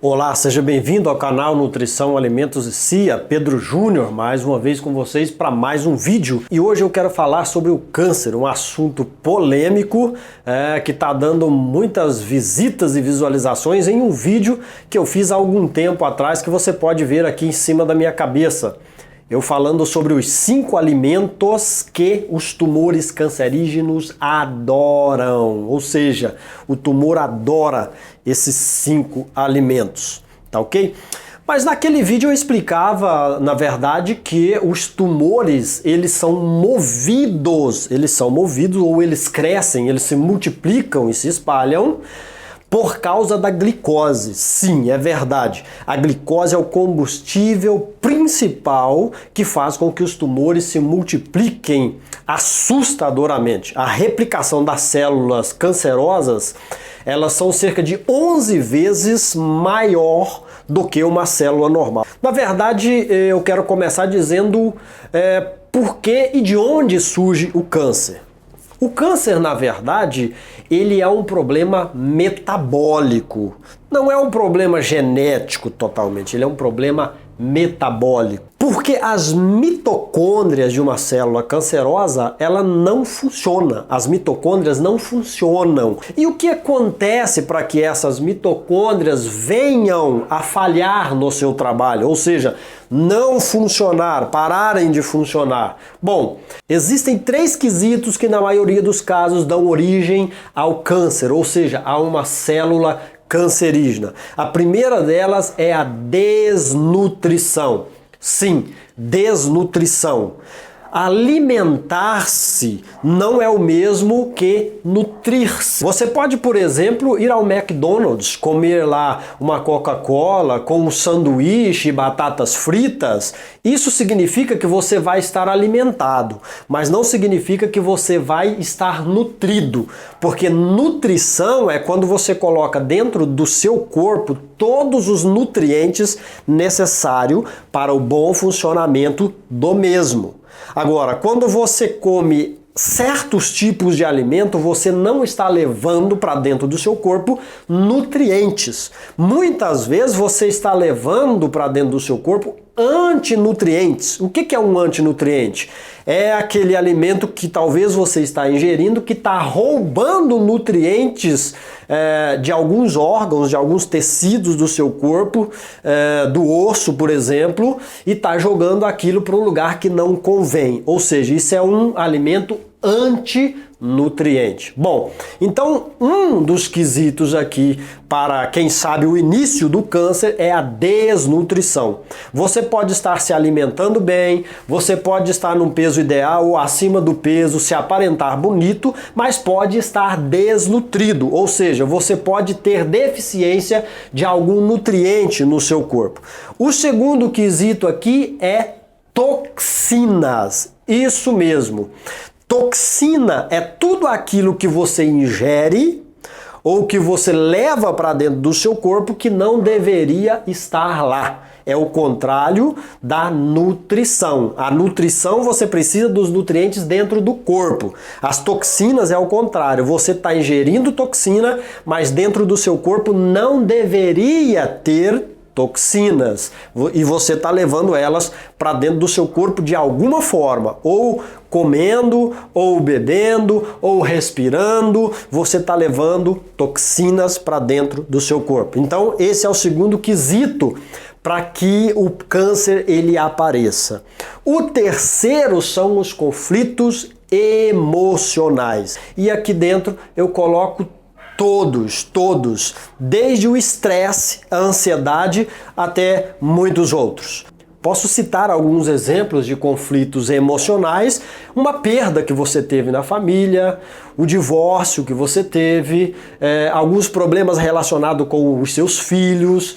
Olá, seja bem-vindo ao canal Nutrição, Alimentos e CIA, Pedro Júnior, mais uma vez com vocês para mais um vídeo. E hoje eu quero falar sobre o câncer, um assunto polêmico que está dando muitas visitas e visualizações em um vídeo que eu fiz há algum tempo atrás, que você pode ver aqui em cima da minha cabeça. Eu falando sobre os 5 alimentos que os tumores cancerígenos adoram, ou seja, o tumor adora esses 5 alimentos, tá ok? Mas naquele vídeo eu explicava, na verdade, que os tumores, eles são movidos ou eles crescem, eles se multiplicam e se espalham por causa da glicose. Sim, é verdade. A glicose é o combustível principal que faz com que os tumores se multipliquem assustadoramente. A replicação das células cancerosas, elas são cerca de 11 vezes maior do que uma célula normal. Na verdade, eu quero começar dizendo por que e de onde surge o câncer. O câncer, na verdade, ele é um problema metabólico. Não é um problema genético totalmente, ele é um problema metabólico. Porque as mitocôndrias de uma célula cancerosa, ela não funciona. As mitocôndrias não funcionam. E o que acontece para que essas mitocôndrias venham a falhar no seu trabalho? Ou seja, não funcionar, pararem de funcionar. Bom, existem 3 quesitos que na maioria dos casos dão origem ao câncer, ou seja, a uma célula cancerígena. A primeira delas é a desnutrição. Sim, desnutrição. Alimentar-se não é o mesmo que nutrir-se. Você pode, por exemplo, ir ao McDonald's, comer lá uma Coca-Cola com um sanduíche e batatas fritas. Isso significa que você vai estar alimentado, mas não significa que você vai estar nutrido, porque nutrição é quando você coloca dentro do seu corpo todos os nutrientes necessários para o bom funcionamento do mesmo. Agora, quando você come certos tipos de alimento, você não está levando para dentro do seu corpo nutrientes. Muitas vezes você está levando para dentro do seu corpo antinutrientes. O que é um antinutriente? É aquele alimento que talvez você está ingerindo que está roubando nutrientes de alguns órgãos, de alguns tecidos do seu corpo, do osso, por exemplo, e está jogando aquilo para um lugar que não convém. Ou seja, isso é um alimento antinutriente. Bom, então um dos quesitos aqui para quem sabe o início do câncer é a desnutrição. Você pode estar se alimentando bem, você pode estar num peso ideal ou acima do peso, se aparentar bonito, mas pode estar desnutrido, ou seja, você pode ter deficiência de algum nutriente no seu corpo. O segundo quesito aqui é toxinas. Isso mesmo. Toxina é tudo aquilo que você ingere ou que você leva para dentro do seu corpo que não deveria estar lá. É o contrário da nutrição. A nutrição, você precisa dos nutrientes dentro do corpo. As toxinas é o contrário. Você está ingerindo toxina, mas dentro do seu corpo não deveria ter toxinas e você está levando elas para dentro do seu corpo de alguma forma, ou comendo, ou bebendo, ou respirando, você está levando toxinas para dentro do seu corpo. Então esse é o segundo quesito para que o câncer ele apareça. O terceiro são os conflitos emocionais. E aqui dentro eu coloco todos, desde o estresse, a ansiedade, até muitos outros. Posso citar alguns exemplos de conflitos emocionais, uma perda que você teve na família, o divórcio que você teve, alguns problemas relacionados com os seus filhos,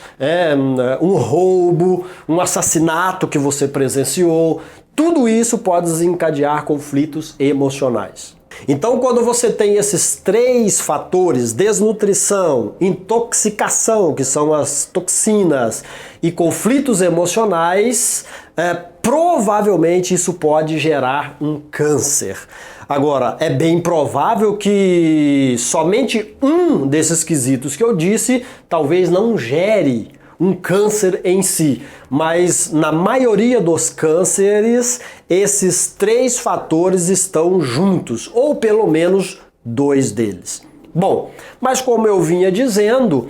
um roubo, um assassinato que você presenciou. Tudo isso pode desencadear conflitos emocionais. Então, quando você tem esses 3 fatores, desnutrição, intoxicação, que são as toxinas, e conflitos emocionais, provavelmente isso pode gerar um câncer. Agora, é bem provável que somente um desses quesitos que eu disse talvez não gere um câncer em si, mas na maioria dos cânceres, esses 3 fatores estão juntos, ou pelo menos 2 deles. Bom, mas como eu vinha dizendo,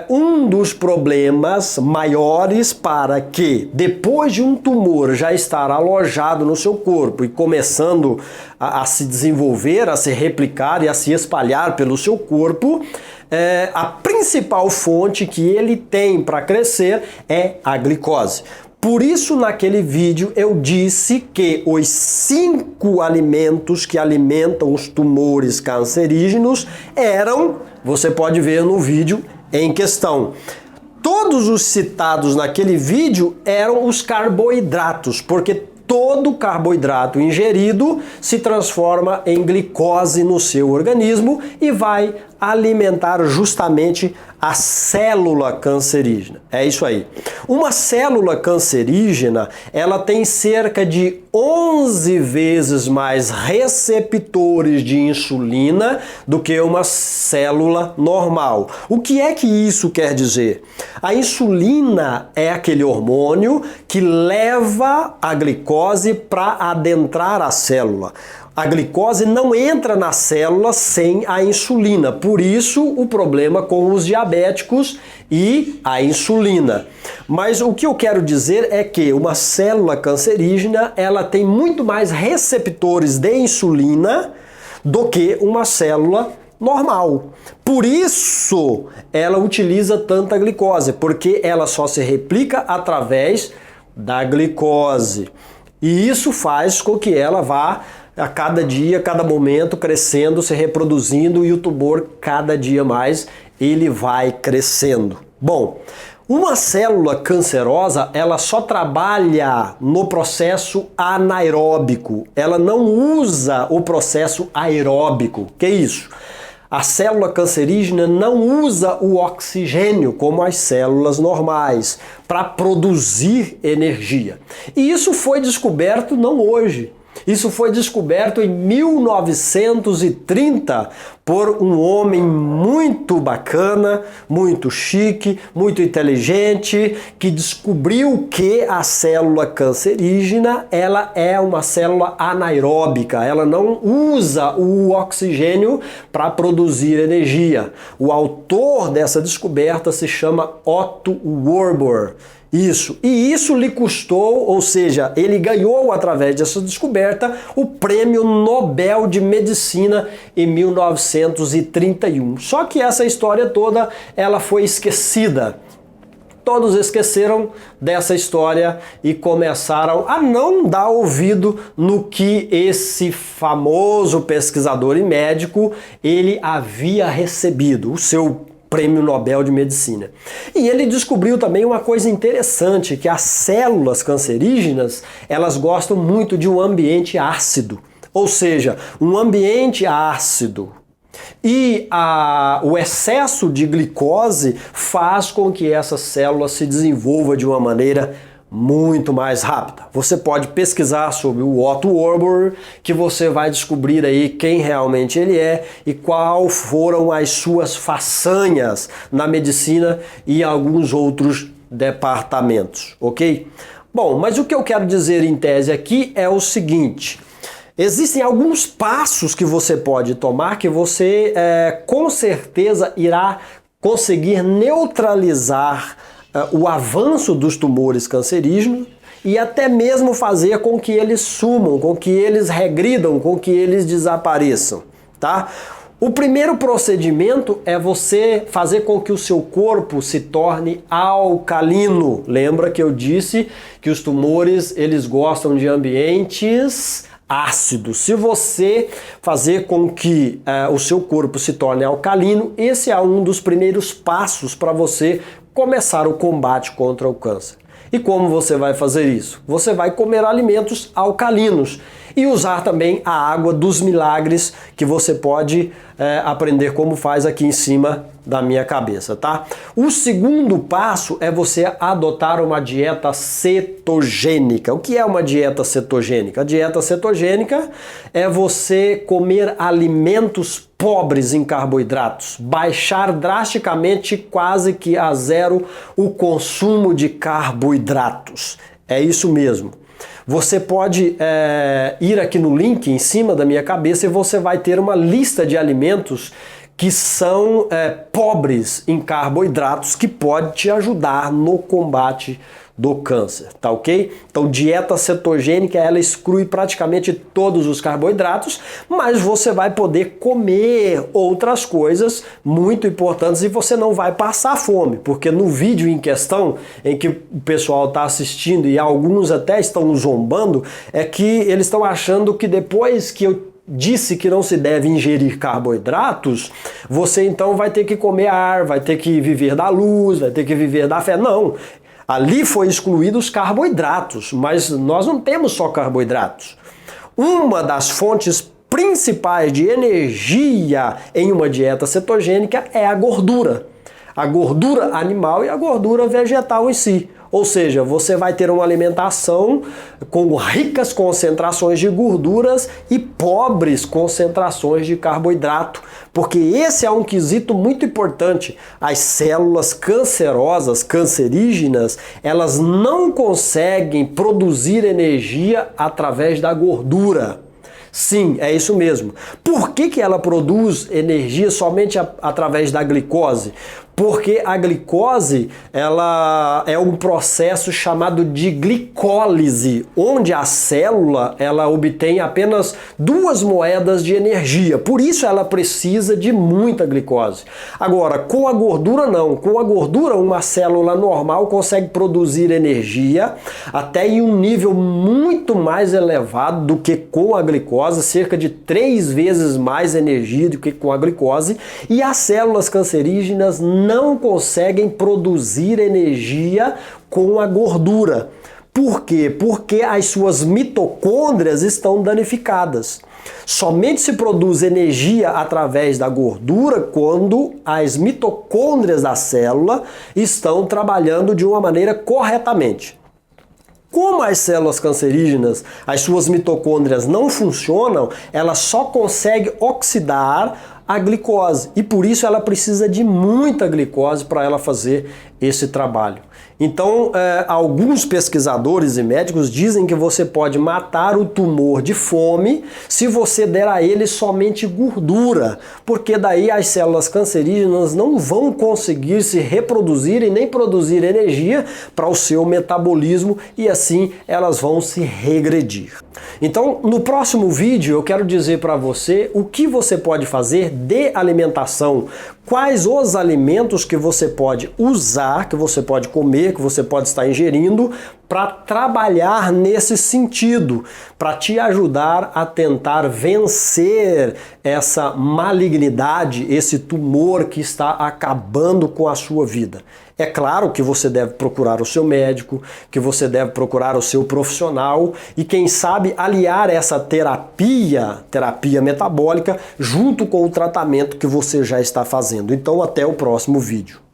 um dos problemas maiores para que, depois de um tumor já estar alojado no seu corpo e começando a se desenvolver, a se replicar e a se espalhar pelo seu corpo, a principal fonte que ele tem para crescer é a glicose. Por isso, naquele vídeo, eu disse que os 5 alimentos que alimentam os tumores cancerígenos eram, você pode ver no vídeo em questão. Todos os citados naquele vídeo eram os carboidratos, porque todo carboidrato ingerido se transforma em glicose no seu organismo e vai alimentar justamente a célula cancerígena. É isso aí. Uma célula cancerígena, ela tem cerca de 11 vezes mais receptores de insulina do que uma célula normal. O que é que isso quer dizer? A insulina é aquele hormônio que leva a glicose para adentrar a célula. A glicose não entra na célula sem a insulina, por isso o problema com os diabéticos e a insulina. Mas o que eu quero dizer é que uma célula cancerígena, ela tem muito mais receptores de insulina do que uma célula normal. Por isso ela utiliza tanta glicose, porque ela só se replica através da glicose. E isso faz com que ela vá a cada dia, cada momento, crescendo, se reproduzindo e o tumor cada dia mais ele vai crescendo. Bom, uma célula cancerosa, ela só trabalha no processo anaeróbico, ela não usa o processo aeróbico. Que é isso? A célula cancerígena não usa o oxigênio como as células normais para produzir energia. E isso foi descoberto não hoje. Isso foi descoberto em 1930 por um homem muito bacana, muito chique, muito inteligente, que descobriu que a célula cancerígena, ela é uma célula anaeróbica, ela não usa o oxigênio para produzir energia. O autor dessa descoberta se chama Otto Warburg. Isso. E isso lhe custou, ou seja, ele ganhou através dessa descoberta o Prêmio Nobel de Medicina em 1931. Só que essa história toda, ela foi esquecida. Todos esqueceram dessa história e começaram a não dar ouvido no que esse famoso pesquisador e médico ele havia recebido, o seu Prêmio Nobel de Medicina. E ele descobriu também uma coisa interessante, que as células cancerígenas, elas gostam muito de um ambiente ácido. Ou seja, um ambiente ácido. E o excesso de glicose faz com que essa célula se desenvolva de uma maneira muito mais rápida. Você pode pesquisar sobre o Otto Warburg, que você vai descobrir aí quem realmente ele é e qual foram as suas façanhas na medicina e alguns outros departamentos, ok? Bom, mas o que eu quero dizer em tese aqui é o seguinte: existem alguns passos que você pode tomar que você com certeza irá conseguir neutralizar o avanço dos tumores cancerígenos e até mesmo fazer com que eles sumam, com que eles regridam, com que eles desapareçam, tá? O primeiro procedimento é você fazer com que o seu corpo se torne alcalino. Lembra que eu disse que os tumores, eles gostam de ambientes ácidos. Se você fazer com que o seu corpo se torne alcalino, esse é um dos primeiros passos para você começar o combate contra o câncer. E como você vai fazer isso? Você vai comer alimentos alcalinos e usar também a água dos milagres, que você pode aprender como faz aqui em cima da minha cabeça, tá? O segundo passo é você adotar uma dieta cetogênica. O que é uma dieta cetogênica? A dieta cetogênica é você comer alimentos pobres em carboidratos, baixar drasticamente, quase que a zero, o consumo de carboidratos. É isso mesmo. Você pode ir aqui no link em cima da minha cabeça e você vai ter uma lista de alimentos que são pobres em carboidratos, que pode te ajudar no combate do câncer, tá ok? Então, dieta cetogênica, ela exclui praticamente todos os carboidratos, mas você vai poder comer outras coisas muito importantes e você não vai passar fome, porque no vídeo em questão, em que o pessoal está assistindo e alguns até estão zombando, é que eles estão achando que depois que eu disse que não se deve ingerir carboidratos, você então vai ter que comer ar, vai ter que viver da luz, vai ter que viver da fé. Não, ali foi excluído os carboidratos, mas nós não temos só carboidratos. Uma das fontes principais de energia em uma dieta cetogênica é a gordura animal e a gordura vegetal em si. Ou seja, você vai ter uma alimentação com ricas concentrações de gorduras e pobres concentrações de carboidrato, porque esse é um quesito muito importante. As células cancerosas, cancerígenas, elas não conseguem produzir energia através da gordura. Sim, é isso mesmo. Por que ela produz energia somente através da glicose? Porque a glicose, ela é um processo chamado de glicólise, onde a célula ela obtém apenas 2 moedas de energia. Por isso ela precisa de muita glicose. Agora, com a gordura não. Com a gordura, uma célula normal consegue produzir energia até em um nível muito mais elevado do que com a glicose, cerca de 3 vezes mais energia do que com a glicose, e as células cancerígenas não conseguem produzir energia com a gordura. Por quê? Porque as suas mitocôndrias estão danificadas. Somente se produz energia através da gordura quando as mitocôndrias da célula estão trabalhando de uma maneira corretamente. Como as células cancerígenas, as suas mitocôndrias não funcionam, ela só consegue oxidar a glicose e por isso ela precisa de muita glicose para ela fazer esse trabalho. Então, alguns pesquisadores e médicos dizem que você pode matar o tumor de fome se você der a ele somente gordura, porque daí as células cancerígenas não vão conseguir se reproduzir e nem produzir energia para o seu metabolismo e assim elas vão se regredir. Então, no próximo vídeo eu quero dizer para você o que você pode fazer de alimentação, quais os alimentos que você pode usar, que você pode comer, que você pode estar ingerindo para trabalhar nesse sentido, para te ajudar a tentar vencer essa malignidade, esse tumor que está acabando com a sua vida. É claro que você deve procurar o seu médico, que você deve procurar o seu profissional e quem sabe aliar essa terapia metabólica junto com o tratamento que você já está fazendo. Então até o próximo vídeo.